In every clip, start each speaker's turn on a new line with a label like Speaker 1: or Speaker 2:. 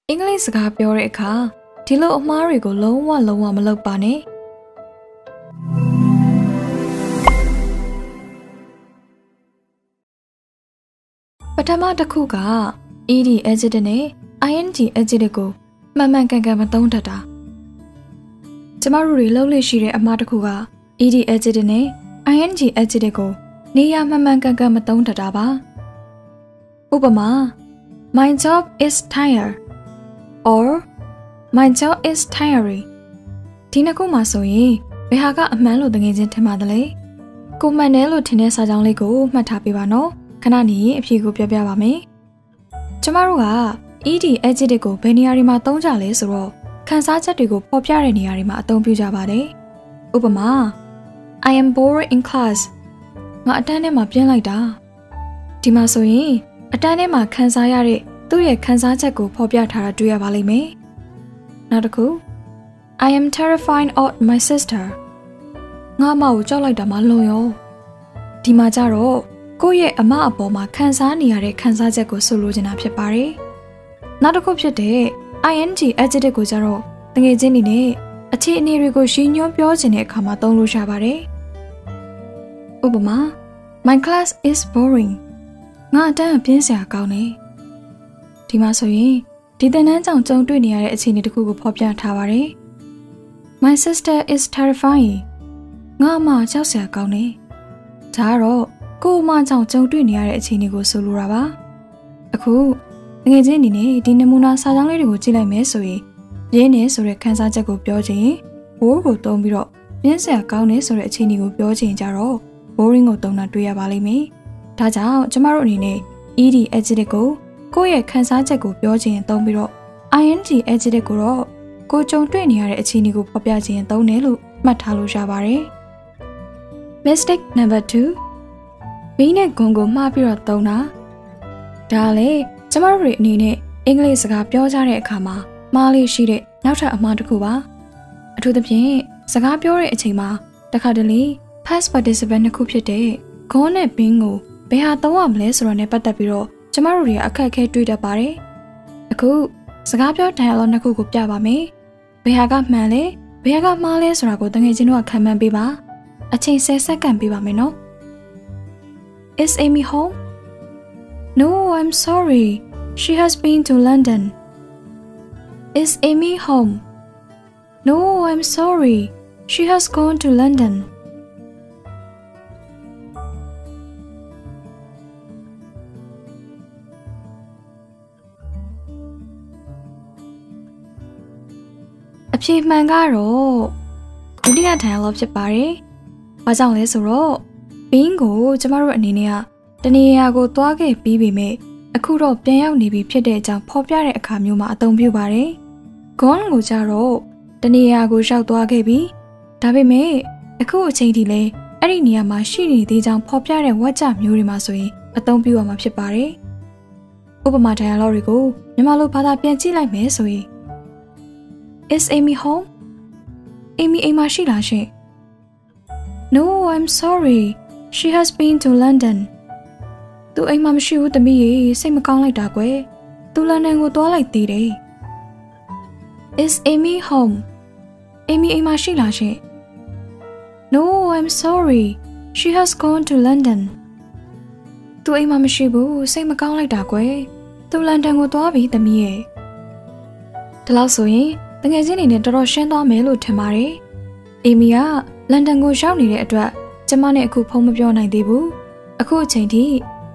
Speaker 1: အင်္ဂလိပ်စကားပြောတဲ့အခါဒီလိုအမှားတွေကိုလုံးဝမလုပ်ပါနဲ့ပထမတစ်ခုက ed adjective နဲ့ ing adjective ကိုမှန်ကန်မသုံးတတ်တာကျမတို့တွေလုပ်လို့ရှိတဲ့အမှားတစ်ခုက ed adjective နဲ့ ing adjective ကိုနေရာမှန်ကန်မသုံးတတ်တာပါဥပမာ My job is tired or My job is tiring ဒီနှစ်ခုမှာဆိုရင်ဘယ်ဟာကအမှန်လို့တကယ်ချင်းထင်ပါတယ်လေကိုမှန်တယ်လို့ထင်တဲ့စာကြောင်းလေးကိုမှတ်ထားပေးပါနော်ခဏနေအဖြေကိုပြောပြပါမယ်ကျမတို့က ed adjective ကိုဘယ်နေရာတွေမှာသုံးကြလဲဆိုတော့ခံစားချက်တွေကိုဖော်ပြတဲ့နေရာတွေမှာအသုံးပြုကြပါတယ်ဥပမာ I am bored in class ငါအတန်းထဲမှာပြင်းလိုက်တာဒီမှာဆိုရင်အတန်းထဲမှာခံစားရတဲ့သူ့ရဲ့ခံစားချက်ကိုဖော်ပြထားတာတွေ့ရပါလိမ့်မယ်နောက်တစ်ခု I am terrified of my sister ငါအမကိုကြောက်လိုက်တာမှလွန်ရောဒီမှာကြတော့ကိုယ့်ရဲ့အမအပေါ်မှာခံစားနေရတဲ့ခံစားချက်ကိုဆိုလိုချင်တာဖြစ်ပါတယ်နောက်တစ်ခုဖြစ်တဲ့ ing adjective ကိုကြတော့တကယ်ချင်းနေနဲ့အခြေအနေတွေကိုရည်ညွှန်းပြောချင်တဲ့အခါမှာသုံးလို့ရပါတယ်ဥပမာ My class is boring ငါအတန်းပြင်းစရာကောင်းတယ်ဒီမှာဆိုရင်ဒီသင်တန်းကြောင့်ကြုံတွေ့နေရတဲ့အခြေအနေတစ်ခုကိုဖော်ပြထားပါတယ် My sister is terrifying ငါအမကြောက်စရာကောင်းတယ်ဒါကတော့ကို့အမကြောင့်ကြုံတွေ့နေရတဲ့အခြေအနေကိုဆိုလိုတာပါအခုငွေချင်းအနေနဲ့ဒီနမူနာစာကြောင်းလေးတွေကိုကြည့်လိုက်မယ်ဆိုရင်ပြင်းနေဆိုတဲ့ခန်းစားချက်ကိုပြောချင် bore ကိုသုံးပြီးတော့ပြင်းစရာကောင်းနေဆိုတဲ့အခြေအနေကိုပြောချင်ကြတော့ boring ကိုသုံးတာတွေ့ရပါလိမ့်မယ်ဒါကြောင့်ကျမတို့အနေနဲ့ ed adjective ကိုကိုယ့်ရဲ့ခံစားချက်ကိုပြောချင်သုံးပြီးတော့ ing adjective ကိုတော့ကိုကြုံတွေ့နေရတဲ့အခြေအနေကိုဖော်ပြခြင်းသုံးတယ်လို့မှတ်ထားလို့ရပါတယ် Mistake number 2 being နဲ့ဂုဏ်ကိုမှားပြီးတော့သုံးတာဒါလည်းကျမတို့တွေအနေနဲ့အင်္ဂလိပ်စကားပြောကြတဲ့အခါမှာမှားလေးရှိတဲ့နောက်ထပ်အမှားတစ်ခုပါအထူးသဖြင့်စကားပြောတဲ့အချိန်မှာတခါတလေ past participle နှစ်ခုဖြစ်တဲ့ဂုဏ်နဲ့ being ကိုဘယ်ဟာသုံးရမလဲဆိုတာနဲ့ပတ်သက်ပြီးတော့ကျမတို့တွေကအခက်အခဲတွေ့တတ်ပါတယ်အခုစကားပြော dialogue နှစ်ခုကိုပြပါမယ်ဘယ်ဟာကမှန်လဲဘယ်ဟာကမှားလဲဆိုတာကိုတကယ်ချင်းတော့ခံမှန်းပေးပါအချိန်10စက္ကန့်ပေးပါမယ်နော် Is Amy home? No, I'm sorry. She has been to London. Is Amy home? No, I'm sorry. She has gone to London. အဖြေမှန်ကတော့ဒုတိယ dialogue ဖြစ်ပါတယ်။ဘာကြောင့်လဲဆိုတော့ being ကိုကျမတို့အနေနဲ့ကတနေရာကိုသွားခဲ့ပြီးပြီမဲ့အခုတော့ပြန်ရောက်နေပြီဖြစ်တဲ့အကြောင်းဖော်ပြတဲ့အခါမျိုးမှာအသုံးပြုပါတယ်။ gone ကိုကြတော့တနေရာကိုရောက်သွားခဲ့ပြီ။ဒါပေမဲ့အခုအချိန်ထိလည်းအဲ့ဒီနေရာမှာရှိနေသေးကြောင်းဖော်ပြတဲ့ဝါကျမျိုးတွေမှာဆိုရင်အသုံးပြုရမှာဖြစ်ပါတယ်။ဥပမာ dialogue တွေကိုမြန်မာလိုဘာသာပြန်ကြည့်လိုက်မယ်ဆိုရင် Is Amy home? Amy အိမ်မှာရှိလားရှင် No, I'm sorry. She has been to London. သူအိမ်မှာမရှိဘူးသမီးရေစိတ်မကောင်းလိုက်တာကွယ်သူလန်ဒန်ကိုသွားလိုက်သေးတယ် Is Amy home? Amy အိမ်မှာရှိလားရှင် No, I'm sorry. She has gone to London. သူအိမ်မှာမရှိဘူးစိတ်မကောင်းလိုက်တာကွယ်သူလန်ဒန်ကိုသွားပြီသမီးရေဒီလောက်ဆိုရင်တကယ်ချင်းနေနဲ့တော်တော်ရှင်းသွားမယ်လို့ထင်ပါတယ်။ Amy ကလန်ဒန်ကိုရောက်နေတဲ့အတွက်ကျမနဲ့အခုဖုန်းမပြောနိုင်သေးဘူး။အခုအချိန်ထိ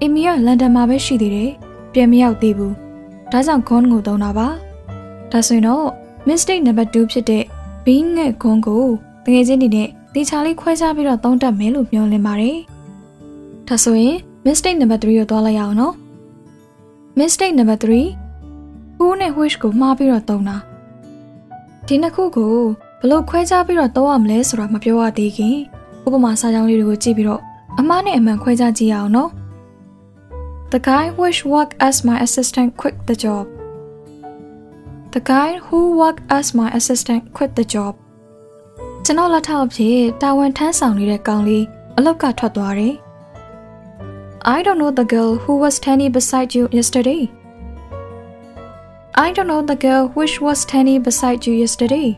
Speaker 1: Amy ကလန်ဒန်မှာပဲရှိသေးတယ်။ပြန်မရောက်သေးဘူး။ဒါကြောင့် gone ကိုသုံးတာပါ။ဒါဆိုရင်တော့ mistake number 2ဖြစ်တဲ့ being နဲ့ gone ကိုတကယ်ချင်းနေနဲ့တေချာလေးခွဲခြားပြီးတော့သုံးတတ်မယ်လို့ပြောလင်းပါတယ်။ဒါဆိုရင် mistake number 3ကိုသွားလိုက်ရအောင်နော်။ mistake number 3 who နဲ့ which ကိုမှားပြီးတော့သုံးတာဒီနှစ်ခုကိုဘလို့ခွဲခြားပြီးတော့သုံးရမလဲဆိုတာမပြောရသေးခင်ဥပမာစာကြောင်းလေးတွေကိုကြည့်ပြီးတော့အမှားနဲ့အမှန်ခွဲခြားကြည့်ရအောင်နော် The guy who worked as my assistant quit the job. The guy who worked as my assistant quit the job. ကျွန်တော်လက်ထောက်အဖြစ်တာဝန်ထမ်းဆောင်နေတဲ့ကောင်လေးအလုပ်ကထွက်သွားတယ် I don't know the girl who was standing beside you yesterday. I don't know the girl which was standing beside you yesterday.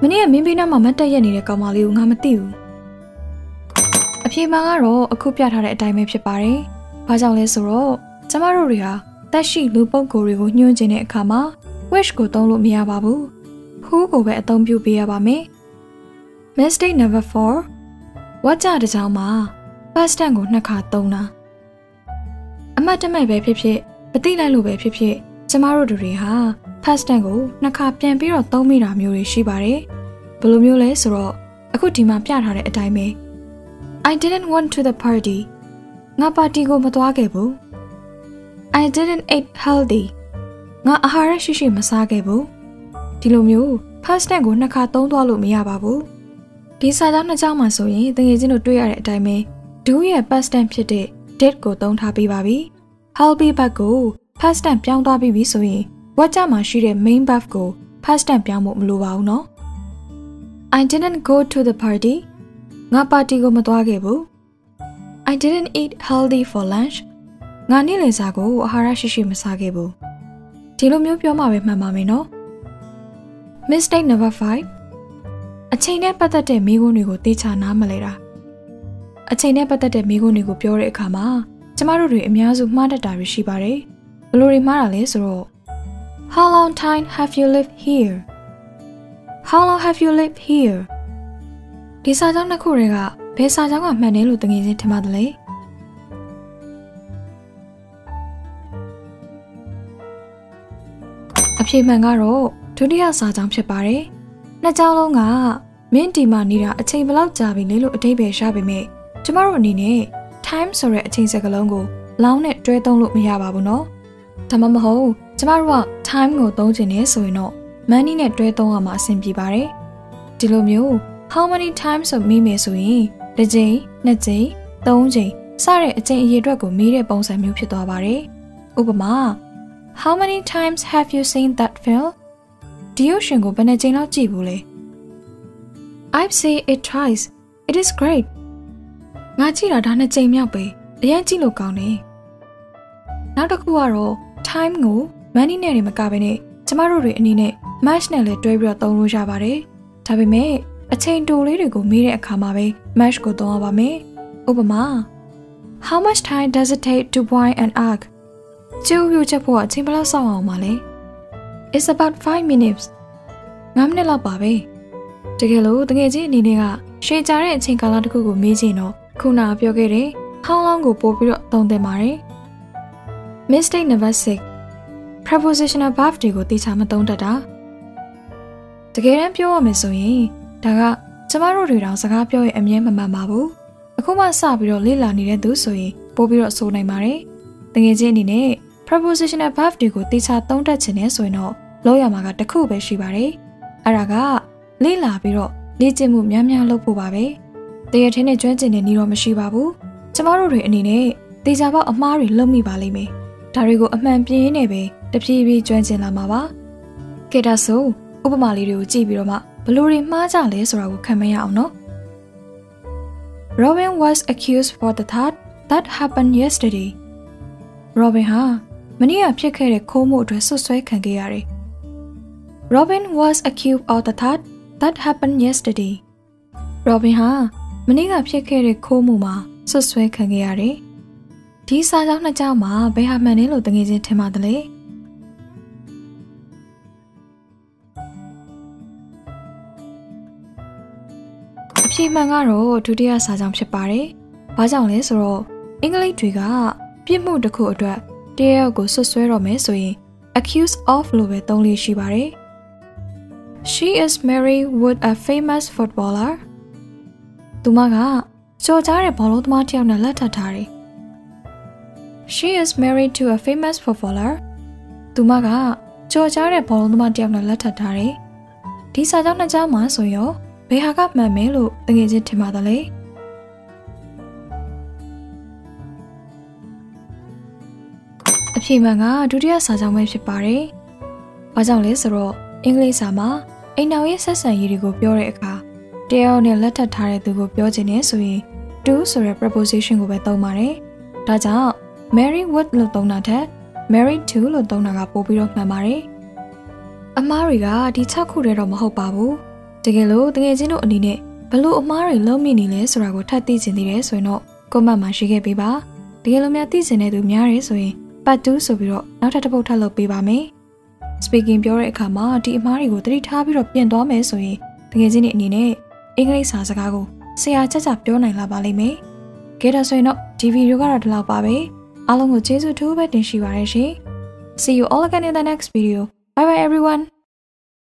Speaker 1: မနေ့ကမင်းဘေးနားမှာမတ်တက်ရက်နေတဲ့ကောင်မလေးကိုငါမသိဘူး။အဖြေမှန်ကတော့အခုပြထားတဲ့အတိုင်းပဲဖြစ်ပါတယ်။ဘာကြောင့်လဲဆိုတော့ကျမတို့တွေဟာတက်ရှိလူပုဂ္ဂိုလ်တွေကိုညွှန်ကျင်တဲ့အခါမှာ which ကိုသုံးလို့မရပါဘူး။ who ကိုပဲအသုံးပြုပေးရပါမယ်။ Mistake number 4 ဝါကြတဲ့ကြောင်မှာ past tense ကိုနှစ်ခါသုံးတာ။အမှတ်တမဲ့ပဲဖြစ်ဖြစ်မသိလိုက်လို့ပဲဖြစ်ဖြစ်ကျမတို့တွေဟာ past tense ကိုနှစ်ခါပြန်ပြီးတော့သုံးမိတာမျိုးတွေရှိပါတယ်။ဘယ်လိုမျိုးလဲဆိုတော့အခုဒီမှာပြထားတဲ့အတိုင်းပဲ I didn't want to the party ငါပါတီကိုမသွားခဲ့ဘူး I didn't eat healthy ငါအာဟာရရှိရှိမစားခဲ့ဘူးဒီလိုမျိုး past tense ကိုနှစ်ခါသုံးသွားလို့မရပါဘူးဒီစာကြောင်းနှစ်ကြောင်းမှာဆိုရင်တကယ်ချင်းတို့တွေ့ရတဲ့အတိုင်းပဲ do ရဲ့ past tense ဖြစ်တဲ့ did ကိုသုံးထားပေးပါပြီ healthy ဘက်ကို past tense ပြောင်းသွားပြီးပြီဆိုရင်ဝါကြမှာရှိတဲ့ main verb ကို past tense ပြောင်းဖို့မလိုပါဘူးနော် I didn't go to the party ငါပါတီကိုမသွားခဲ့ဘူး I didn't eat healthy for lunch ငါနေ့လယ်စာကိုအာဟာရရှိရှိမစားခဲ့ဘူးဒီလိုမျိုးပြောမှပဲမှန်ပါမယ်နော် Mistake number 5အချိန်နဲ့ပတ်သက်တဲ့မိကုန်းတွေကိုသိချနားမလဲတာအချိန်နဲ့ပတ်သက်တဲ့မိကုန်းတွေကိုပြောတဲ့အခါမှာကျမတို့တွေအများစုမှားတတ်တာတွေရှိပါတယ်ဘယ်လိုတွေမှားတာလဲဆိုတော့ How long time have you lived here? How long have you lived here? ဒီစာကြောင်းနှစ်ခုတွေကဘယ်စာကြောင်းကမှန်တယ်လို့တကယ်ချင်းထင်ပါတယ်လေအဖြေမှန်ကတော့ဒုတိယစာကြောင်းဖြစ်ပါတယ်နှစ်ကြောင်းလုံးကမင်းဒီမှာနေတာအချိန်ဘယ်လောက်ကြာပြီလဲလို့အဓိပ္ပာယ်ရှာပေမဲ့ကျမတို့အနေနဲ့ time ဆိုတဲ့အချိန်စကားလုံးကိုလောင်းနဲ့တွဲသုံးလို့မရပါဘူးနော်ဒါမှမဟုတ်ကျမတို့က time ကိုသုံးချင်နေဆိုရင်တော့ money နဲ့တွဲသုံးရမှာအဆင်ပြေပါတယ်ဒီလိုမျိုး how many times ဆိုမိမယ်ဆိုရင်တစ်ကြိမ်နှစ်ကြိမ်သုံးကြိမ်စတဲ့အချိန်အရေအတွက်ကိုမေးတဲ့ပုံစံမျိုးဖြစ်သွားပါတယ်ဥပမာ How many times have you seen that film? ဒီရုပ်ရှင်ကိုဘယ်နှကြိမ်လောက်ကြည့်ဘူးလဲ I've seen it twice. It is great. ငါကြည့်တာဒါနှစ်ကြိမ်မြောက်ပဲအရင်ကြည့်လို့ကောင်းတယ်နောက်တစ်ခုကတော့ time ကို money နဲ့တွေမကဘဲနဲ့ကျမတို့တွေအနေနဲ့ match နဲ့လည်းတွဲပြီးတော့သုံးလို့ရပါတယ်ဒါပေမဲ့အချိန်တိုလေးတွေကိုမေးတဲ့အခါမှာပဲ match ကိုသုံးရပါမယ်ဥပမာ How much time does it take to boil an egg? ကျိုးပြိုချက်ဖို့အချိန်ဘယ်လောက်စောင့်အောင်ပါလဲ It's about 5 minutes. 9 မိနစ်လောက်ပါပဲတကယ်လို့တကယ်ချင်းအနေနဲ့ကရှည်ကြာတဲ့အချိန်ကာလတစ်ခုကိုမေးချင်တော့ခုနပြောခဲ့တဲ့ how long ကိုပို့ပြီးတော့သုံးသင့်ပါတယ် Mistake number 6 prepositional verb တွေကိုသိချာမသုံးတတ်တာတကယ်တမ်းပြောရမယ်ဆိုရင်ဒါကကျမတို့တွေတောင်စကားပြောရင်အမြဲမမှန်ပါဘူးအခုမှစပြီးတော့လေ့လာနေတဲ့သူဆိုရင်ပို့ပြီးတော့ဆိုနိုင်ပါတယ်တကယ်ချင်းအနေနဲ့ prepositional verb တွေကိုသိချာသုံးတတ်ချင်နေဆိုရင်တော့လောက်ရမှာကတစ်ခုပဲရှိပါတယ်အဲ့ဒါကလေ့လာပြီးတော့လေ့ကျင့်မှုများများလုပ်ဖို့ပါပဲတရထင်းနဲ့ကျွမ်းကျင်တဲ့နေတော့မရှိပါဘူးကျမတို့တွေအနေနဲ့တေချာပေါက်အမှားတွေလုပ်မိပါလိမ့်မယ်ဒါတွေကိုအမှန်ပြင်းနေပဲတဖြည်းဖြည်းကျွမ်းကျင်လာမှာပါကဲဒါဆိုဥပမာလေးတွေကိုကြည့်ပြီးတော့မှဘလို့တွေမှားကြလဲဆိုတာကိုခံမရအောင်နော် Robin was accused for the theft that happened yesterday Robin ဟာမနေ့ကဖြစ်ခဲ့တဲ့ခိုးမှုအတွက်ဆွဆွဲခံခဲ့ရတယ်Robin was accused of the theft that happened yesterday. Robin ဟာမနေ့ကဖြစ်ခဲ့တဲ့ခိုးမှုမှာဆွဆွဲခံခဲ့ရတယ်။ဒီစာကြောင်းနှစ်ကြောင်းမှာဘယ်ဟာမှန်တယ်လို့တကယ်ချင်းထင်ပါတယ်လေ။အဖြေမှန်ကတော့ဒုတိယစာကြောင်းဖြစ်ပါတယ်။ဘာကြောင့်လဲဆိုတော့အင်္ဂလိပ်တွေကပြစ်မှုတစ်ခုအတွက်တရားရောက်ကိုဆွဆွဲတော့မယ်ဆိုရင် accuse of လို့ပဲသုံးလို့ရှိပါတယ်။ She is married with a famous footballer. သူမကကြော်ကြားတဲ့ဘောလုံးသမားတစ်ယောက်နဲ့လက်ထပ်ထားတယ်။ She is married to a famous footballer. သူမကကြော်ကြားတဲ့ဘောလုံးသမားတစ်ယောက်နဲ့လက်ထပ်ထားတယ်။ဒီစာကြောင်းနှစ်ကြောင်းမှာဆိုရောဘယ်ဟာကမှန်မယ်လို့တကယ်ချင်းထင်ပါတယ်လေ။အဖြေမှန်ကဒုတိယစာကြောင်းပဲဖြစ်ပါတယ်။ဘာကြောင့်လဲဆိုတော့အင်္ဂလိပ်စာမှာအိမ်တော်ရဲ့ဆက်ဆံရေးတွေကိုပြောတဲ့အခါတရားနဲ့လက်ထပ်ထားတဲ့သူကိုပြောချင်နေဆိုရင် to ဆိုတဲ့ preposition ကိုပဲသုံးပါတယ်။ဒါကြောင့် marry with လို့သုံးတာထက် married to လို့သုံးတာကပိုပြီးတော့မှန်ပါတယ်အမားတွေကဒီ6ခုတည်းတော့မဟုတ်ပါဘူးတကယ်လို့တကယ်ချင်းတို့အနေနဲ့ဘလို့အမားတွေလုံးမိနေလဲဆိုတာကိုထပ်သိချင်သေးတယ်ဆိုရင်တော့ကွန်မန့်မှာရေးခဲ့ပေးပါတကယ်လို့များသိချင်တဲ့သူများတယ်ဆိုရင် part 2ဆိုပြီးတော့နောက်ထပ်တစ်ပုဒ်ထပ်လုပ်ပေးပါမယ် speaking ပြောတဲ့အခါမှာဒီအမားတွေကိုသတိထားပြီးတော့ပြင်သွားမယ်ဆိုရင်တကယ်ချင်းတွေအနေနဲ့အင်္ဂလိပ်စာစကားကိုဆရာချက်ချက်ပြောနိုင်လာပါလိမ့်မယ်ကဲဒါဆိုရင်တော့ဒီဗီဒီယိုကတော့ဒီလောက်ပါပဲအားလုံးကိုကျေးဇူးထူးပဲတင်ရှိပါရရှင် See you all again in the next video. Bye bye everyone.